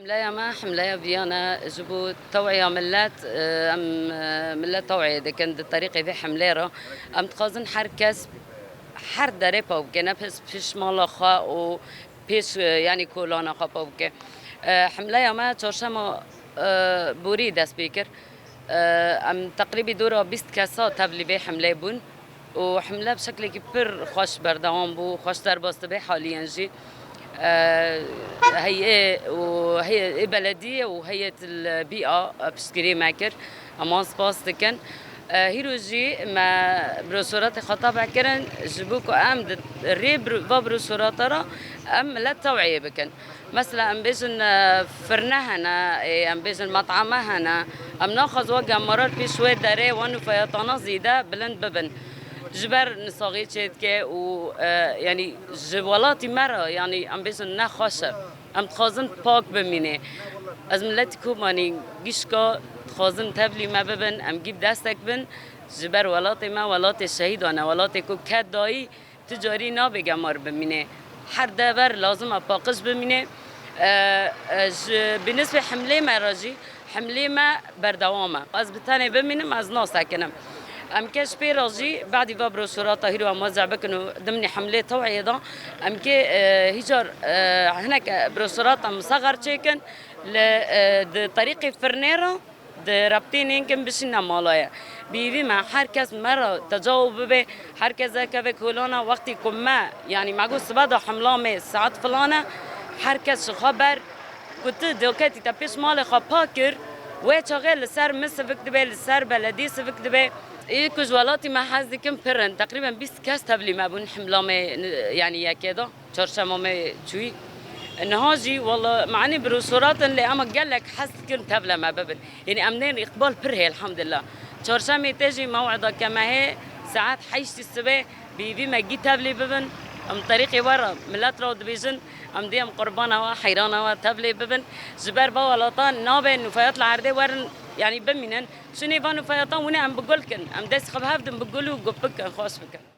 حملايا ما حملايا بيانا جبو توعية ملات ملات توعية دي كانت الطريقة ذي حمليرة تقازن حركز حر داره پاوکه پس پیش مال خا و پیش یعنی کلانا خا پاوکه حمله ما چهارشنبه بوری دست بیکر ام تقریبا دورا 20 کسا تبلی به حمله بون و حمله بشکلی که پر خوش بردوام بو خوش در باست به حاليا جي هي بلدية وهيئة البيئة بشكري ماكر أمان سباس دكن هيروجي ما بروسورات خطاب كرن جبوكو أم ريب بروسورات را أم لا توعية بكن مثلا أم بيجن فرنهنا أم بيجن مطعمهنا أم ناخذ وجه مرات في شوية داري وانو فيطانا زيدا بلند ببن جبر نساقي که و يعني جوالاتي مرة يعني أم بيجن نخاشة أم تخازن پاک بمینه از ملت کومانی گیشکا تخازن تبلی ما ببن ام گیب دستک بن جبر ولات ما ولات شهیدانه ولات کو کدایی تجاری نابگه مار بمینه هر دبر لازم پاکش بمینه بالنسبه حمله ما راجی حمله ما بردوامه از بتانه بمینم از ناسکنم ام كاش بيراجي بعد فابرو شراطه هيرو موزع بكنو ضمن حمله توعيه ده ام كي هجر هناك بروشراطه مصغر تشيكن لطريق فرنيرا د رابطين يمكن بشنا مالايا بيفي مع حركز مره تجاوب به حركز كبه كولانا وقت ما يعني معقول سباده حمله مي ساعات فلانه حركز خبر كنت دوكاتي تبيش مال خباكر وشغال سر مسفك دبي السر بلدي سفك دبي إيه كجوالاتي ما حازكم برن تقريبا 20 كاس تبلي ما بون حملامي يعني يا كده چهارشنبه ما شوي النهاجي والله معني بروسورات اللي اما قال لك حاسكم تبلا ما ببن يعني امنين اقبال برهي الحمد لله چهارشنبه تجي موعظه كما هي ساعات حيشتي الصبح بيبي ما جي تبلي ببن ام طريقي ورا ملات رود بيجن ام ديم قربانه وحيرانه وتبلي ببن جبر بوالطان نابن وفيطلع عرضي ورن يعني بمنن شنو يبانو فيطان وانا ام بقولكن ام داس خب هفدم بقولو قبكن خاص بكن